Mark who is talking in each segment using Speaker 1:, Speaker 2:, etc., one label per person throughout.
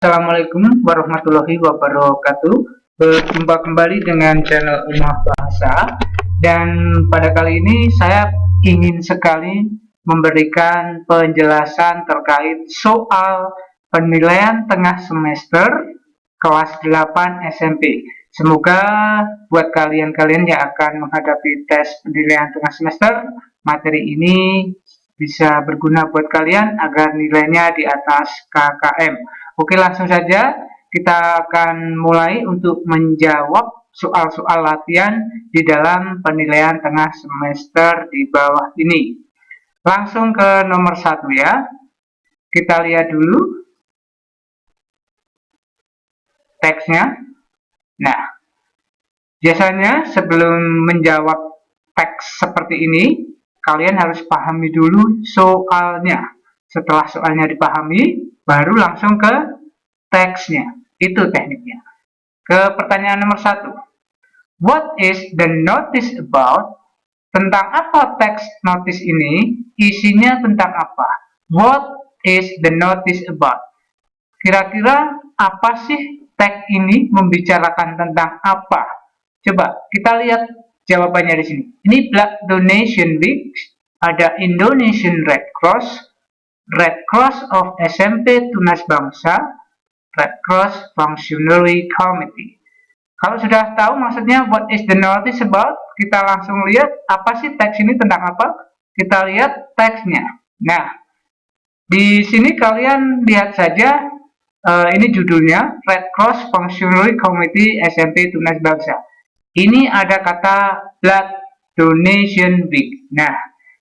Speaker 1: Assalamualaikum warahmatullahi wabarakatuh. Berjumpa kembali dengan channel Rumah Bahasa. Dan pada kali ini saya ingin sekali memberikan penjelasan terkait soal penilaian tengah semester kelas 8 SMP. Semoga buat kalian-kalian yang akan menghadapi tes penilaian tengah semester, materi ini bisa berguna buat kalian agar nilainya di atas KKM. Oke, langsung saja kita akan mulai untuk menjawab soal-soal latihan di dalam penilaian tengah semester di bawah ini. Langsung ke nomor 1 ya. Kita lihat dulu teksnya. Nah, biasanya sebelum menjawab teks seperti ini, kalian harus pahami dulu soalnya. Setelah soalnya dipahami, baru langsung ke teksnya. Itu tekniknya. Ke pertanyaan nomor 1. What is the notice about? Tentang apa teks notice ini? Isinya tentang apa? What is the notice about? Kira-kira apa sih teks ini membicarakan tentang apa? Coba kita lihat jawabannya di sini. Ini Blood Donation Week, ada Indonesian Red Cross of SMP Tunas Bangsa, Red Cross Functionary Committee. Kalau sudah tahu maksudnya what is the notice about, kita langsung lihat apa sih teks ini tentang apa. Kita lihat teksnya. Nah, di sini kalian lihat saja, ini judulnya Red Cross Functionary Committee SMP Tunas Bangsa. Ini ada kata Blood Donation Week. Nah,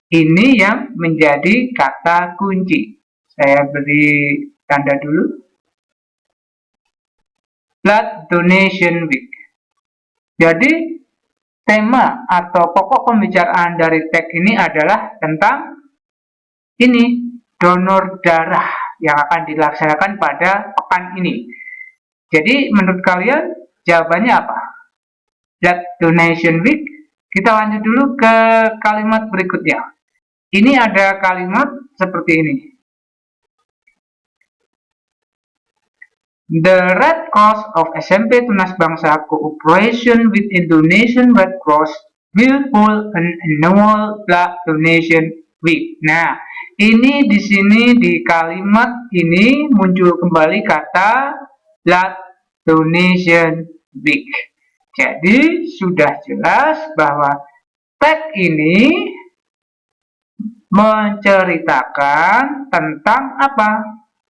Speaker 1: ini yang menjadi kata kunci. Saya beri tanda dulu. Blood Donation Week. Jadi, tema atau pokok pembicaraan dari teks ini adalah tentang ini, donor darah yang akan dilaksanakan pada pekan ini. Jadi, menurut kalian jawabannya apa? Blood Donation Week. Kita lanjut dulu ke kalimat berikutnya. Ini ada kalimat seperti ini. The Red Cross of SMP Tunas Bangsa cooperation with Indonesian Red Cross will hold an annual blood donation week. Nah, ini di sini di kalimat ini muncul kembali kata blood donation week. Jadi sudah jelas bahwa teks ini menceritakan tentang apa?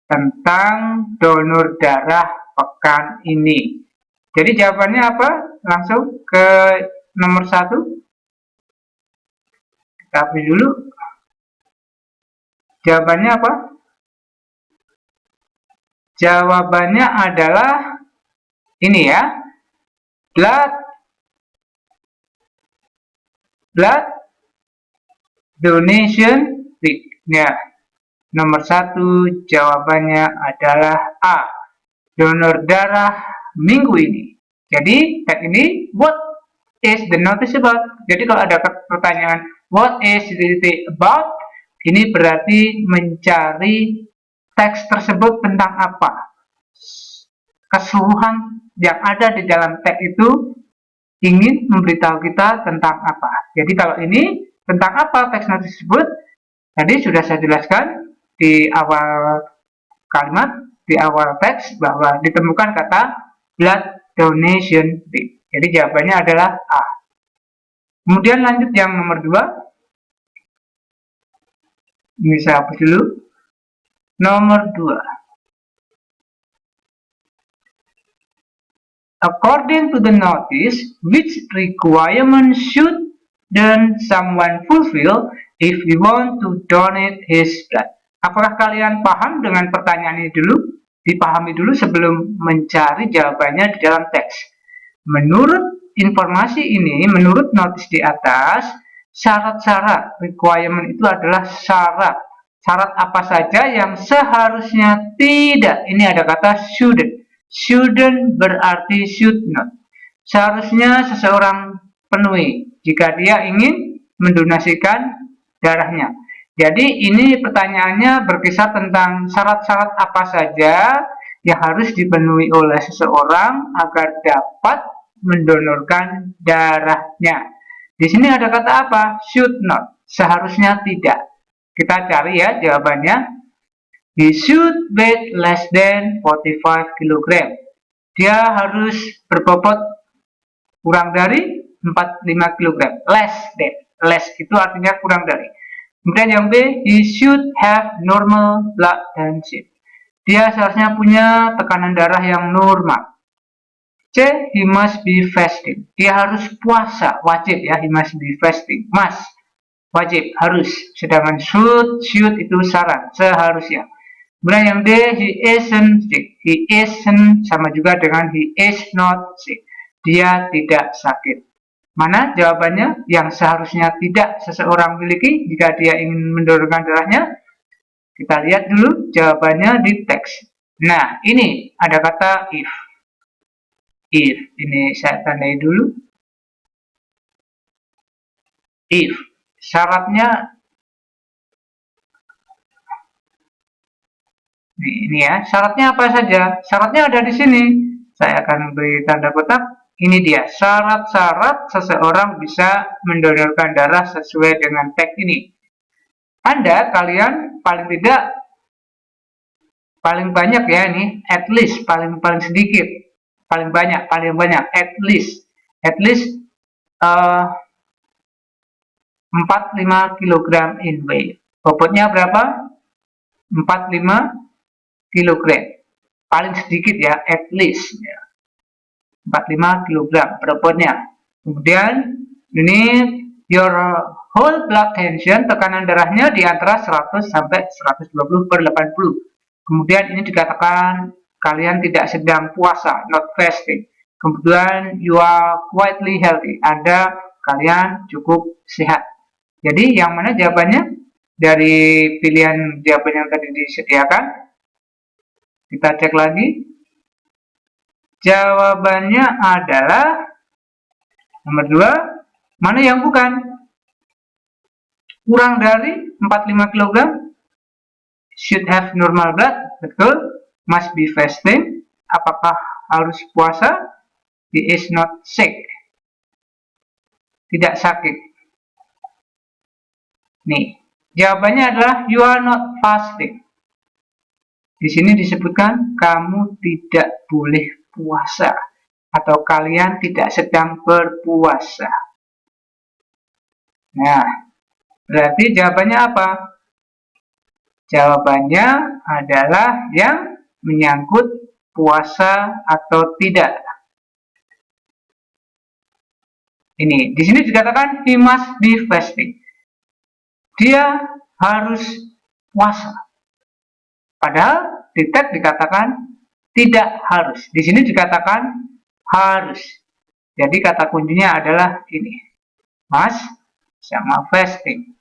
Speaker 1: Tentang donor darah pekan ini. Jadi jawabannya apa? Langsung ke nomor 1. Kita pilih dulu. Jawabannya apa? Jawabannya adalah ini ya. Blood Donation Week. Ya, nomor 1 jawabannya adalah A. Donor darah minggu ini. Jadi, teks ini what is the notice about? Jadi kalau ada pertanyaan what is it about? Ini berarti mencari teks tersebut tentang apa? Keseluruhan yang ada di dalam teks itu ingin memberitahu kita tentang apa. Jadi kalau ini tentang apa teks notice tersebut? Tadi sudah saya jelaskan di awal kalimat, di awal teks bahwa ditemukan kata blood donation week. Jadi jawabannya adalah A. Kemudian lanjut yang nomor 2. Ini saya hapus dulu. Nomor 2. According to the notice, which requirement should then someone fulfill if we want to donate his blood? Apakah kalian paham dengan pertanyaan ini dulu? Dipahami dulu sebelum mencari jawabannya di dalam teks. Menurut informasi ini, menurut notis di atas, syarat-syarat requirement itu adalah syarat. Syarat apa saja yang seharusnya tidak. Ini ada kata shouldn't. Shouldn't berarti should not. Seharusnya seseorang penuhi jika dia ingin mendonasikan darahnya. Jadi ini pertanyaannya berkisar tentang syarat-syarat apa saja yang harus dipenuhi oleh seseorang agar dapat mendonorkan darahnya. Di sini ada kata apa? Should not. Seharusnya tidak. Kita cari ya jawabannya. He should weigh less than 45 kg. Dia harus berbobot kurang dari 45 kg. Less than. Less itu artinya kurang dari. Kemudian yang B, he should have normal blood tension. Dia seharusnya punya tekanan darah yang normal. C, he must be fasting. Dia harus puasa, wajib ya, he must be fasting. Must, wajib, harus. Sedangkan should itu saran, seharusnya. Kemudian yang D, he isn't sick. He isn't sama juga dengan he is not sick. Dia tidak sakit. Mana jawabannya yang seharusnya tidak seseorang miliki jika dia ingin mendonorkan darahnya? Kita lihat dulu jawabannya di teks. Nah, ini ada kata if. If, ini saya tandai dulu. If, syaratnya ini ya, syaratnya apa saja? Syaratnya ada di sini. Saya akan beri tanda kotak. Ini dia, syarat-syarat seseorang bisa mendonorkan darah sesuai dengan teks ini. Kalian paling tidak, paling banyak ya ini, at least, paling sedikit, paling banyak, at least 45 kg in weight. Bobotnya berapa? 45 kg. Paling sedikit ya, at least ya. 45 kg bobotnya. Kemudian ini your whole blood tension, tekanan darahnya di antara 100 sampai 120/80. Kemudian ini dikatakan kalian tidak sedang puasa, not fasting. Kemudian you are quietly healthy, kalian cukup sehat. Jadi yang mana jawabannya dari pilihan jawaban yang tadi disediakan? Kita cek lagi. Jawabannya adalah nomor 2. Mana yang bukan? Kurang dari 45 kg. Should have normal blood. Betul. Must be fasting. Apakah harus puasa? He is not sick. Tidak sakit. Nih, jawabannya adalah you are not fasting. Di sini disebutkan kamu tidak boleh puasa atau kalian tidak sedang berpuasa. Nah, berarti jawabannya apa? Jawabannya adalah yang menyangkut puasa atau tidak. Ini, di sini dikatakan he must be fasting. Dia harus puasa. Padahal di teks dikatakan tidak harus. Di sini dikatakan harus. Jadi kata kuncinya adalah ini. Must sama fasting.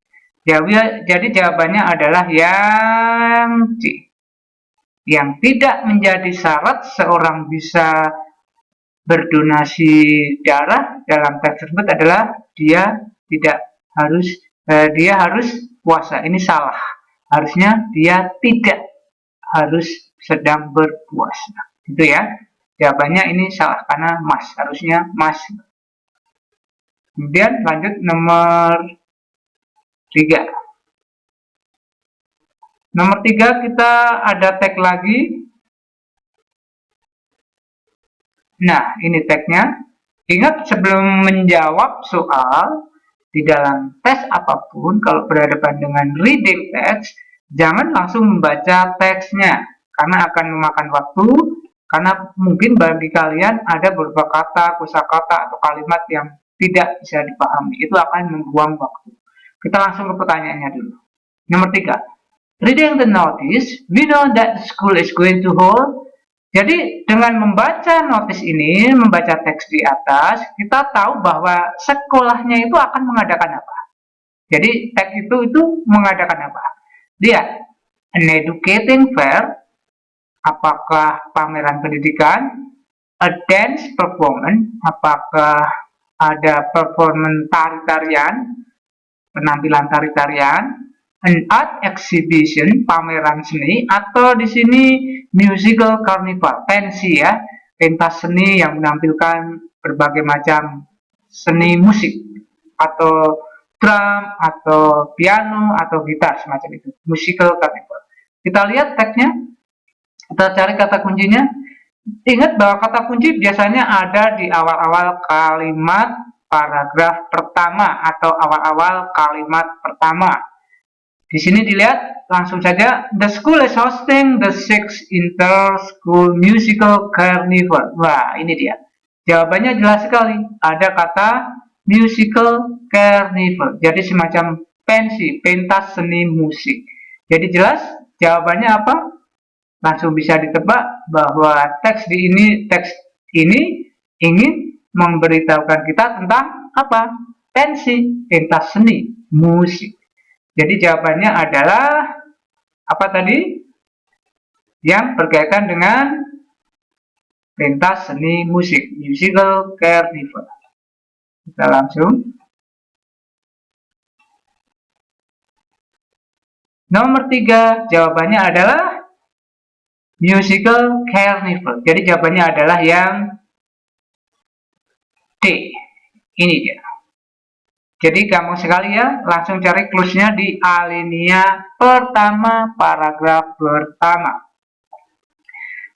Speaker 1: Jadi jawabannya adalah yang C. Yang tidak menjadi syarat seorang bisa berdonasi darah dalam teks tersebut adalah dia harus puasa. Ini salah. Harusnya dia tidak harus sedang berpuasa. Itu ya. Jawabannya ini salah karena mas, harusnya mas. Kemudian lanjut nomor 3. Nomor 3 kita ada tag lagi. Nah, ini tagnya. Ingat sebelum menjawab soal di dalam tes apapun, kalau berhadapan dengan reading text, jangan langsung membaca teksnya, karena akan memakan waktu, karena mungkin bagi kalian ada beberapa kata, kosakata, atau kalimat yang tidak bisa dipahami. Itu akan membuang waktu. Kita langsung ke pertanyaannya dulu. Nomor 3. Reading the notice, we know that the school is going to hold. Jadi dengan membaca notice ini, membaca teks di atas, kita tahu bahwa sekolahnya itu akan mengadakan apa. Jadi teks itu mengadakan apa? Lihat, an educating fair, apakah pameran pendidikan, a dance performance, apakah ada performance tari-tarian, penampilan tari-tarian, An art exhibition, pameran seni, atau di sini musical carnival, pensi ya, pentas seni yang menampilkan berbagai macam seni musik atau drum atau piano atau gitar semacam itu, musical carnival. Kita lihat teksnya, kita cari kata kuncinya. Ingat bahwa kata kunci biasanya ada di awal-awal kalimat paragraf pertama atau awal-awal kalimat pertama. Di sini dilihat langsung saja, the school is hosting the 6th inter-school musical carnival. Wah, ini dia. Jawabannya jelas sekali. Ada kata musical carnival. Jadi semacam pensi, pentas seni musik. Jadi jelas jawabannya apa? Langsung bisa ditebak bahwa teks ini ingin memberitahukan kita tentang apa? Pensi, pentas seni musik. Jadi jawabannya adalah apa tadi? Yang berkaitan dengan pentas seni musik, musical carnival. Kita langsung. Nomor 3, jawabannya adalah musical carnival. Jadi jawabannya adalah yang D. Ini dia. Jadi gampang sekali ya, langsung cari clues-nya di alinea pertama, paragraf pertama.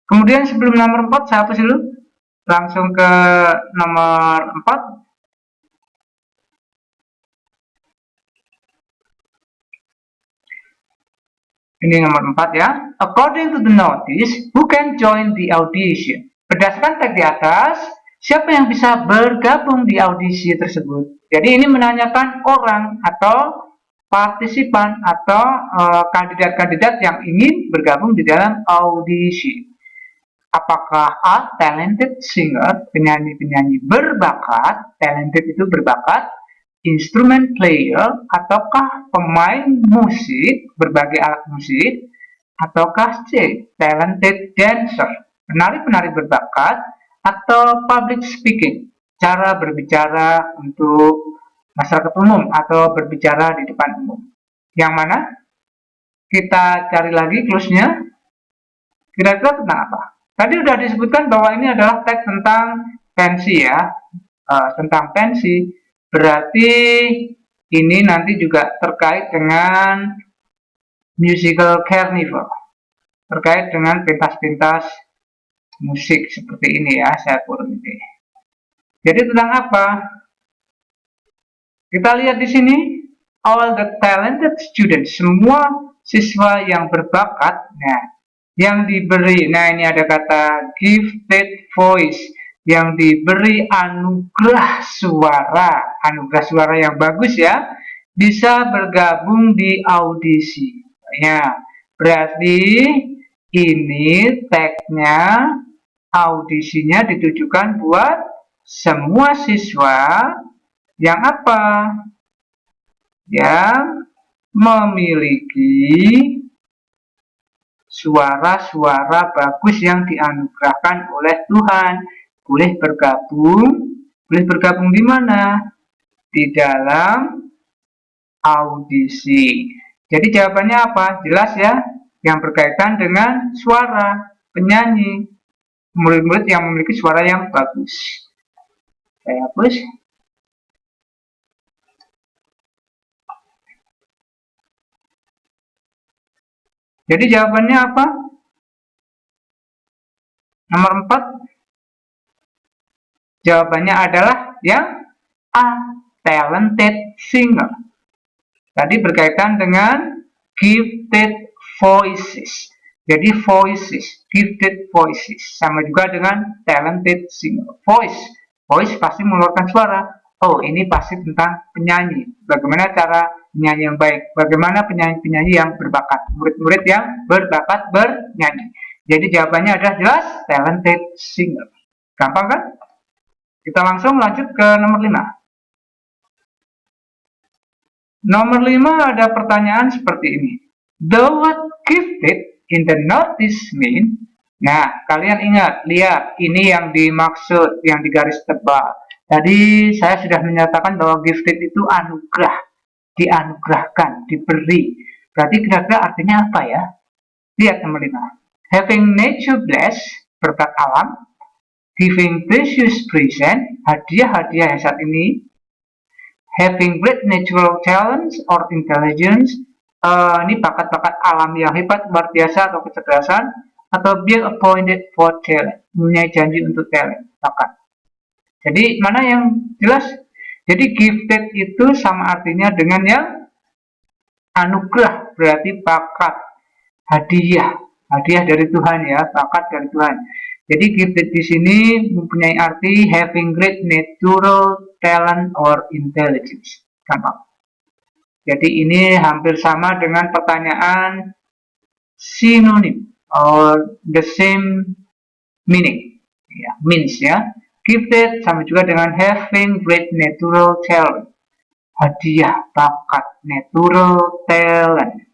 Speaker 1: Kemudian sebelum nomor 4, saya hapus dulu. Langsung ke nomor 4. Ini nomor 4 ya. According to the notice, who can join the audition? Berdasarkan teks di atas, siapa yang bisa bergabung di audisi tersebut? Jadi ini menanyakan orang atau partisipan atau kandidat-kandidat yang ingin bergabung di dalam audisi. Apakah a talented singer, penyanyi-penyanyi berbakat, talented itu berbakat, instrument player, ataukah pemain musik, berbagai alat musik, ataukah C, talented dancer, penari-penari berbakat, atau public speaking, cara berbicara untuk masyarakat umum atau berbicara di depan umum. Yang mana? Kita cari lagi clues-nya. Kira-kira tentang apa? Tadi sudah disebutkan bahwa ini adalah teks tentang pensi ya, tentang pensi. Berarti ini nanti juga terkait dengan musical carnival, terkait dengan pentas-pentas musik seperti ini ya, saya kurung ini. Jadi tentang apa? Kita lihat di sini, all the talented students, semua siswa yang berbakat, nah, yang diberi, nah ini ada kata gifted voice, yang diberi anugerah suara yang bagus ya, bisa bergabung di audisi. Ya, berarti ini tagnya audisinya ditujukan buat semua siswa yang apa? Yang memiliki suara-suara bagus yang dianugerahkan oleh Tuhan. Boleh bergabung di mana? Di dalam audisi. Jadi jawabannya apa? Jelas ya, yang berkaitan dengan suara penyanyi, murid-murid yang memiliki suara yang bagus. Saya hapus. Jadi jawabannya apa? Nomor 4. Jawabannya adalah yang A, talented singer. Tadi berkaitan dengan gifted voices. Jadi voices, gifted voices, sama juga dengan talented singer. Voice pasti mengeluarkan suara. Oh, ini pasti tentang penyanyi. Bagaimana cara penyanyi yang baik? Bagaimana penyanyi-penyanyi yang berbakat? Murid-murid yang berbakat bernyanyi. Jadi jawabannya adalah jelas talented singer. Gampang kan? Kita langsung lanjut ke nomor 5. Nomor 5 ada pertanyaan seperti ini. The word gifted in the notice mean. Nah, kalian ingat, lihat, ini yang dimaksud, yang digaris tebal. Tadi saya sudah menyatakan bahwa gifted itu anugerah, dianugerahkan, diberi. Berarti kira-kira artinya apa ya? Lihat nomor 5. Having nature bless, berkat alam. Giving precious present, hadiah-hadiah saat ini. Having great natural talents or intelligence, ini bakat-bakat alam yang hebat, luar biasa atau kecerdasan. Atau being appointed for talent, mempunyai janji untuk talent, bakat. Jadi mana yang jelas? Jadi gifted itu sama artinya dengan yang anugerah, berarti bakat, hadiah, hadiah dari Tuhan ya, bakat dari Tuhan. Jadi gifted di sini mempunyai arti having great natural talent or intelligence. Gampang. Jadi ini hampir sama dengan pertanyaan sinonim or the same meaning. Ya, means ya. Gifted sama juga dengan having great natural talent. Hadiah, bakat, natural talent.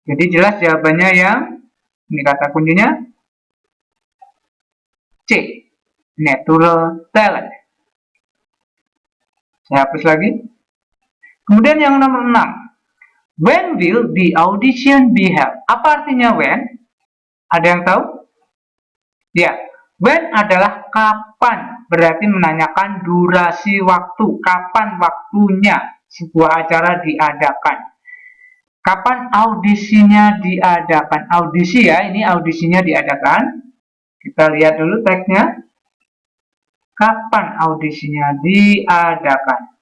Speaker 1: Jadi jelas jawabannya yang ini kata kuncinya C, natural talent. Saya hapus lagi. Kemudian yang nomor 6. When will the audition be held? Apa artinya when? Ada yang tahu? Ya, when adalah kapan, berarti menanyakan durasi waktu, kapan waktunya sebuah acara diadakan. Kapan audisinya diadakan? Audisi ya, ini audisinya diadakan. Kita lihat dulu teksnya. Kapan audisinya diadakan?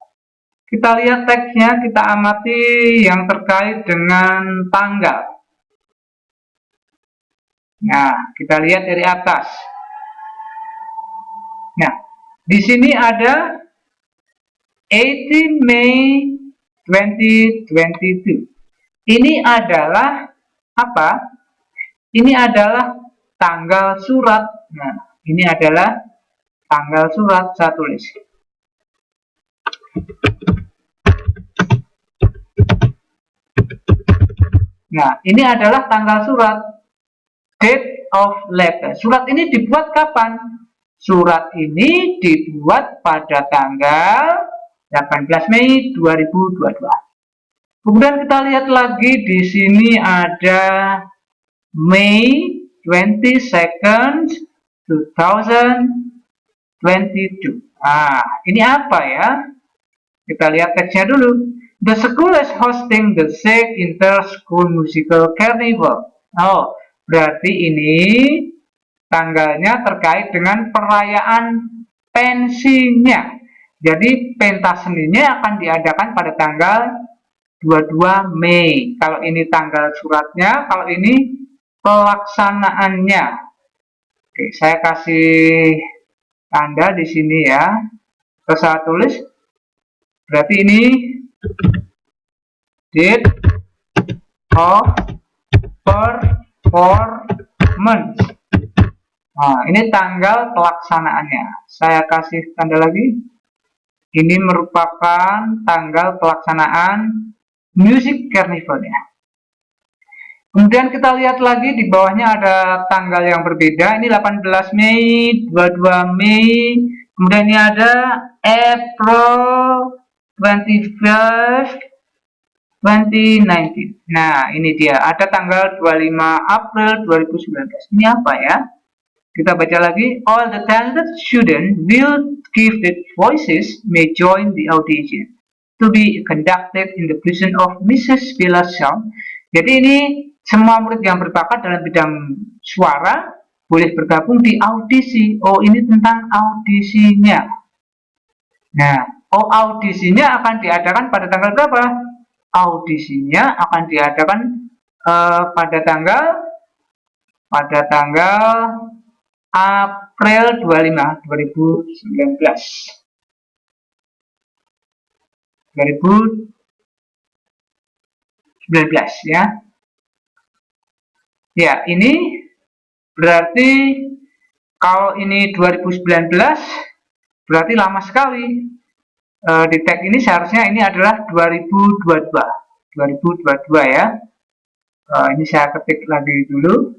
Speaker 1: Kita lihat teksnya, kita amati yang terkait dengan tanggal. Nah, kita lihat dari atas. Nah, di sini ada 18 Mei 2022. Ini adalah apa? Ini adalah tanggal surat. Nah, ini adalah tanggal surat, saya tulis. Nah, ini adalah tanggal surat. Date of letter. Surat ini dibuat kapan? Surat ini dibuat pada tanggal 18 Mei 2022. Kemudian kita lihat lagi di sini ada May 22nd 2022. Nah, ini apa ya? Kita lihat teksnya dulu. The school is hosting the 6th Inter-School Musical Carnival. Oh, berarti ini tanggalnya terkait dengan perayaan pensinya. Jadi pentas seninya akan diadakan pada tanggal 22 Mei. Kalau ini tanggal suratnya, kalau ini pelaksanaannya. Oke, saya kasih tanda di sini ya. Terus saya tulis. Berarti ini date of performance. Nah, ini tanggal pelaksanaannya. Saya kasih tanda lagi. Ini merupakan tanggal pelaksanaan music carnivalnya. Kemudian kita lihat lagi di bawahnya ada tanggal yang berbeda. Ini 18 Mei, 22 Mei. Kemudian ini ada April 21st 2019. Nah, ini dia. Ada tanggal 25 April 2019. Ini apa ya? Kita baca lagi. All the talented students will give their voices may join the audition to be conducted in the prison of Mrs. Bella Song. Jadi ini semua murid yang berbakat dalam bidang suara boleh bergabung di audisi. Oh, ini tentang audisinya. Nah, audisinya akan diadakan pada tanggal berapa? Audisinya akan diadakan pada tanggal April 25, 2019. 2019 ya. Ya, ini berarti kalau ini 2019 berarti lama sekali. Di tag ini seharusnya ini adalah 2022 ya. Ini saya ketik lagi dulu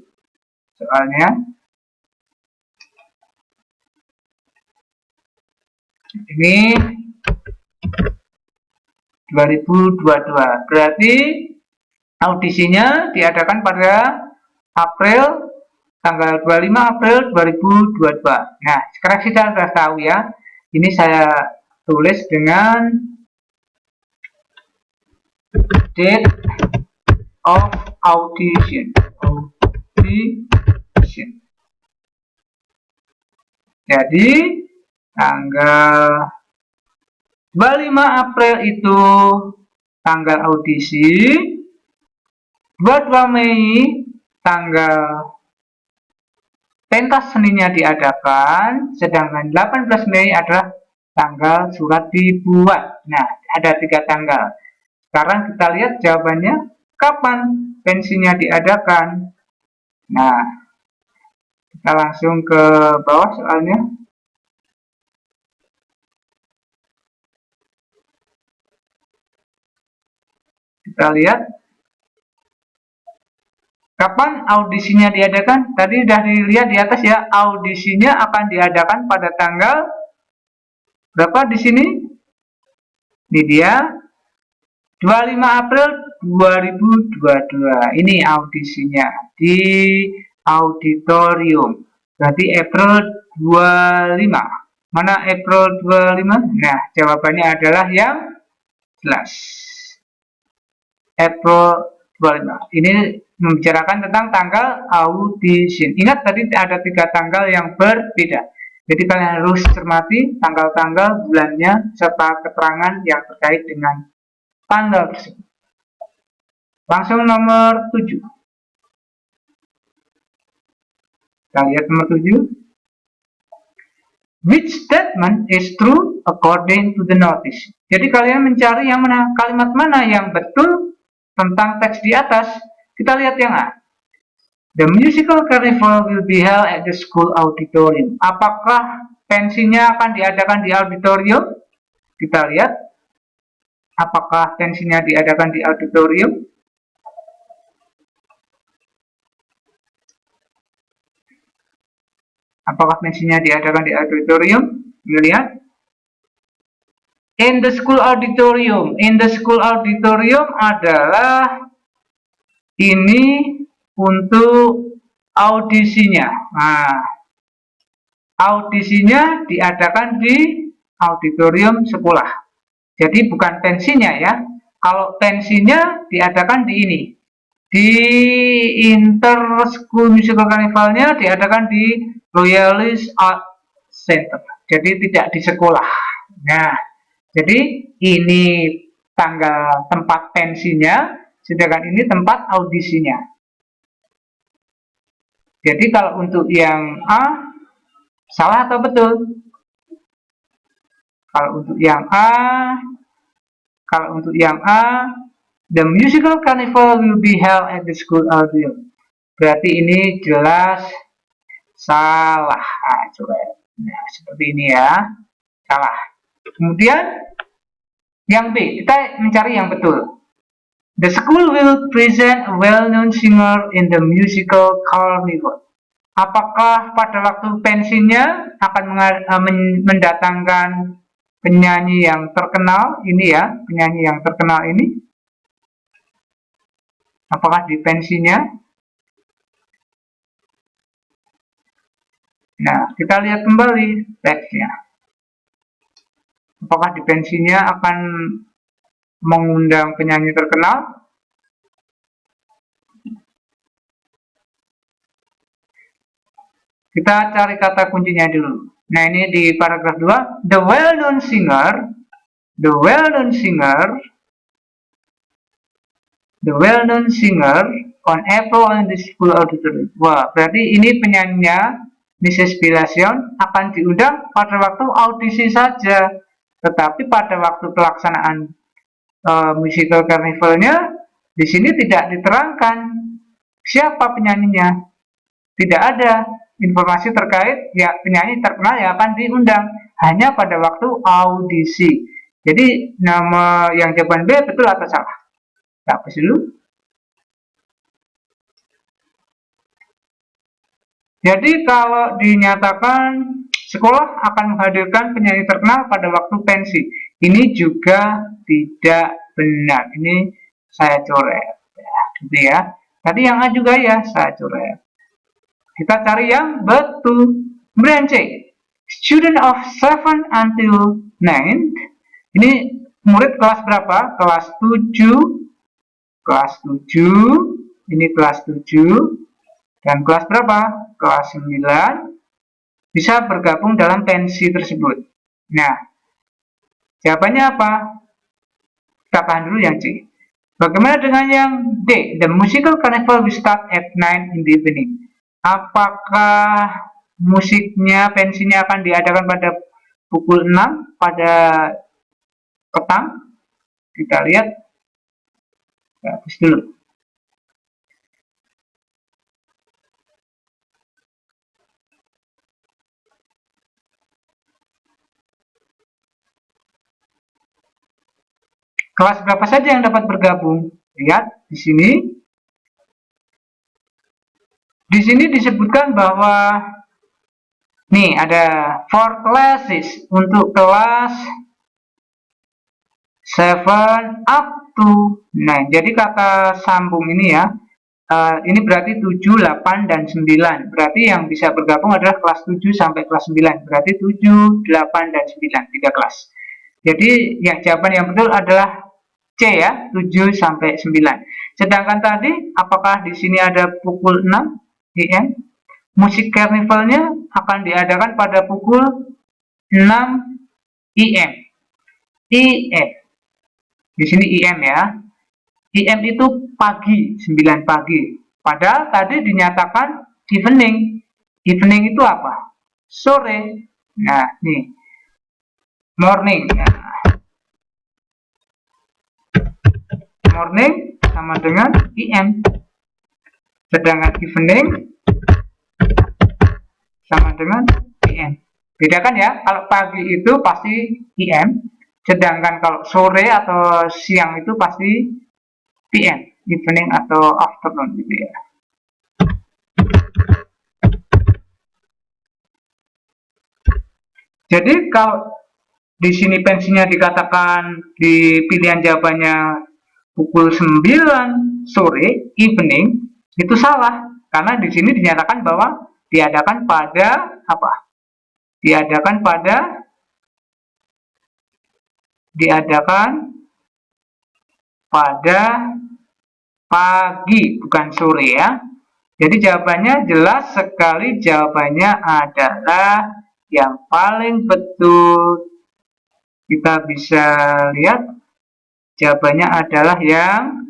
Speaker 1: soalnya. Ini 2022 berarti Audisinya diadakan pada April, tanggal 25 April 2022. Nah, sekarang kita sudah tahu ya. Ini saya tulis dengan date of audition. Jadi tanggal 25 April itu tanggal audisi, 22 Mei tanggal pentas seninya diadakan, sedangkan 18 Mei adalah tanggal surat dibuat. Nah, ada 3 tanggal. Sekarang kita lihat jawabannya, kapan pensinya diadakan. Nah, kita langsung ke bawah soalnya. Kita lihat kapan audisinya diadakan. Tadi sudah dilihat di atas ya, audisinya akan diadakan pada tanggal berapa di sini? Ini dia 25 April 2022. Ini audisinya di auditorium. Berarti April 25. Mana April 25? Nah, jawabannya adalah yang jelas. April 25. Ini membicarakan tentang tanggal audition. Ingat tadi ada 3 tanggal yang berbeda. Jadi kalian harus cermati tanggal-tanggal, bulannya, serta keterangan yang terkait dengan tanggal tersebut. Langsung nomor 7. Kita lihat nomor 7. Which statement is true according to the notice? Jadi kalian mencari yang mana, kalimat mana yang betul tentang teks di atas. Kita lihat yang A. The musical carnival will be held at the school auditorium. Apakah pensinya akan diadakan di auditorium? Kita lihat. Apakah pensinya diadakan di auditorium? Apakah pensinya diadakan di auditorium? Lihat. In the school auditorium. In the school auditorium adalah ini untuk audisinya. Nah, audisinya diadakan di auditorium sekolah. Jadi bukan pensinya ya. Kalau pensinya diadakan di ini. Di Inter School Musical Carnivalnya diadakan di Royalist Art Center. Jadi tidak di sekolah. Nah, jadi ini tanggal tempat pensinya, sedangkan ini tempat audisinya. Jadi kalau untuk yang A, salah atau betul? Kalau untuk yang A, the musical carnival will be held at the school auditorium. Berarti ini jelas salah. Nah, coba nah, seperti ini ya, salah. Kemudian yang B, kita mencari yang betul. The school will present a well-known singer in the musical carnival. Apakah pada waktu pensinya akan mendatangkan penyanyi yang terkenal ini ya, penyanyi yang terkenal ini? Apakah di pensinya? Nah, kita lihat kembali teksnya. Apakah di pensinya akan mengundang penyanyi terkenal? Kita cari kata kuncinya dulu. Nah, ini di paragraf 2, the well-known singer on April in the school auditorium. Wah, berarti ini penyanyinya Mrs. Billation akan diundang pada waktu audisi saja. Tetapi pada waktu pelaksanaan musical carnivalnya, di sini tidak diterangkan siapa penyanyinya. Tidak ada informasi terkait ya penyanyi terkenal yang akan diundang, hanya pada waktu audisi. Jadi nama yang jawaban B betul atau salah? Kita hapus dulu. Jadi kalau dinyatakan sekolah akan menghadirkan penyanyi terkenal pada waktu pensi, ini juga tidak benar. Ini saya coret. Ya, gitu ya. Tadi yang A juga ya, saya coret. Kita cari yang betul. Kemudian C, student of 7 until 9. Ini murid kelas berapa? Kelas 7. Kelas 7. Ini kelas 7. Dan kelas berapa? Kelas 9. Bisa bergabung dalam pensi tersebut. Nah, jawabannya apa? Kita tahan dulu yang C. Bagaimana dengan yang D? The musical carnival will start at 9 in the evening. Apakah musiknya, pensinya akan diadakan pada pukul 6 pada petang? Kita lihat. Hapus dulu. Kelas berapa saja yang dapat bergabung? Lihat di sini. Di sini disebutkan bahwa nih ada 4 classes untuk kelas 7 up to 9. Jadi kata sambung ini ya, ini berarti 7, 8, dan 9. Berarti yang bisa bergabung adalah kelas 7 sampai kelas 9. Berarti 7, 8, dan 9. 3 kelas. Jadi yang jawaban yang betul adalah C ya, 7 sampai 9. Sedangkan tadi, apakah di sini ada pukul 6 IM? Musik karnivalnya akan diadakan pada pukul 6 IM. IM. Di sini IM ya. IM itu pagi, 9 pagi. Padahal tadi dinyatakan evening. Evening itu apa? Sore. Nah, nih. Morning. Nah. Morning sama dengan IM. Sedangkan evening sama dengan PM. Bedakan ya, kalau pagi itu pasti IM, sedangkan kalau sore atau siang itu pasti PM, evening atau afternoon gitu ya. Jadi kalau di sini pensinya dikatakan di pilihan jawabannya pukul 9 sore, evening, itu salah. Karena di sini dinyatakan bahwa diadakan pada apa? Diadakan pada pagi, bukan sore ya. Jadi jawabannya jelas sekali, jawabannya adalah yang paling betul. Kita bisa lihat jawabannya adalah yang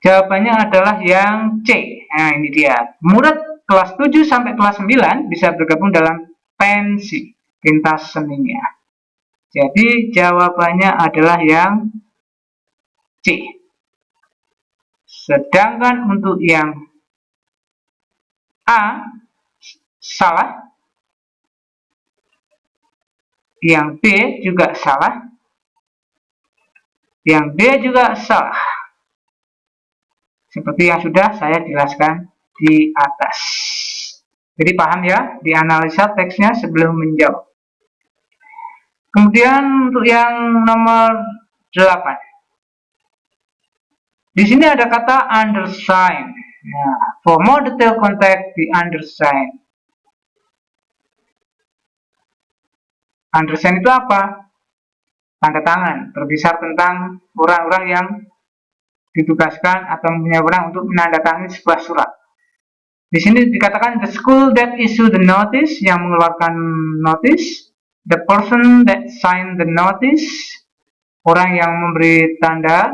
Speaker 1: jawabannya adalah yang C. Nah, ini dia. Murid kelas 7 sampai kelas 9 bisa bergabung dalam pensi pentas seninya. Jadi jawabannya adalah yang C. Sedangkan untuk yang A salah, yang B juga salah, yang D juga salah. Seperti yang sudah saya jelaskan di atas. Jadi paham ya, dianalisa teksnya sebelum menjawab. Kemudian untuk yang nomor 8. Di sini ada kata undersign. Nah, for more detail contact the undersign. Undersign itu apa? Tanda tangan, berbicara tentang orang-orang yang ditugaskan atau mempunyai wewenang untuk menandatangani sebuah surat. Di sini dikatakan the school that issue the notice, yang mengeluarkan notice, the person that sign the notice, orang yang memberi tanda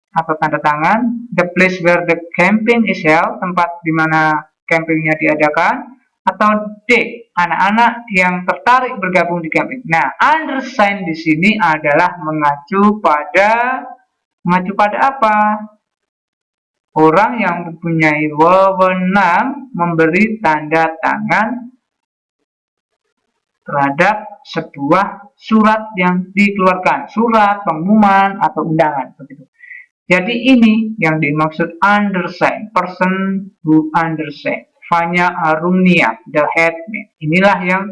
Speaker 1: atau tanda tangan, the place where the camping is held, tempat di mana campingnya diadakan, atau D, anak-anak yang tertarik bergabung di camping. Nah, undersign di sini adalah mengacu pada apa? Orang yang mempunyai wewenang memberi tanda tangan terhadap sebuah surat yang dikeluarkan, surat, pengumuman, atau undangan. Begitu. Jadi ini yang dimaksud undersign, person who undersign. Vanya Arumnia, the headman. Inilah yang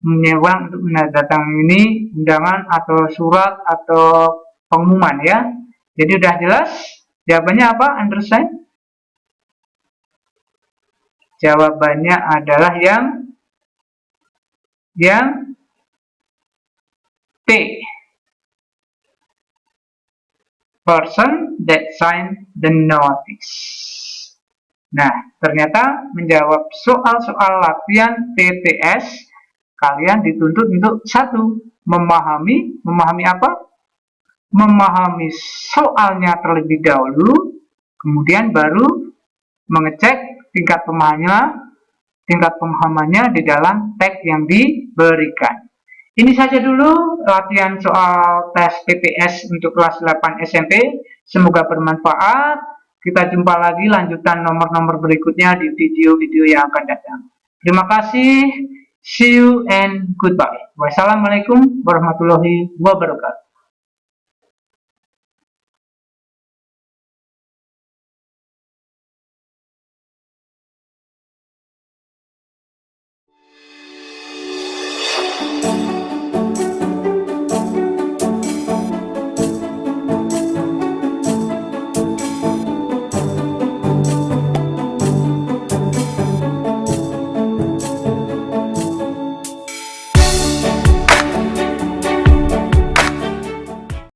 Speaker 1: menyewa untuk menandatangani undangan atau surat atau pengumuman ya. Jadi udah jelas? Jawabannya apa? Understand? Jawabannya adalah yang P. Person that sign the notice. Nah, ternyata menjawab soal-soal latihan TTS, kalian dituntut untuk satu, memahami apa? Memahami soalnya terlebih dahulu, kemudian baru mengecek tingkat pemahamannya di dalam teks yang diberikan. Ini saja dulu latihan soal tes PTS untuk kelas 8 SMP. Semoga bermanfaat. Kita jumpa lagi lanjutan nomor-nomor berikutnya di video-video yang akan datang. Terima kasih. See you and goodbye. Wassalamualaikum warahmatullahi wabarakatuh.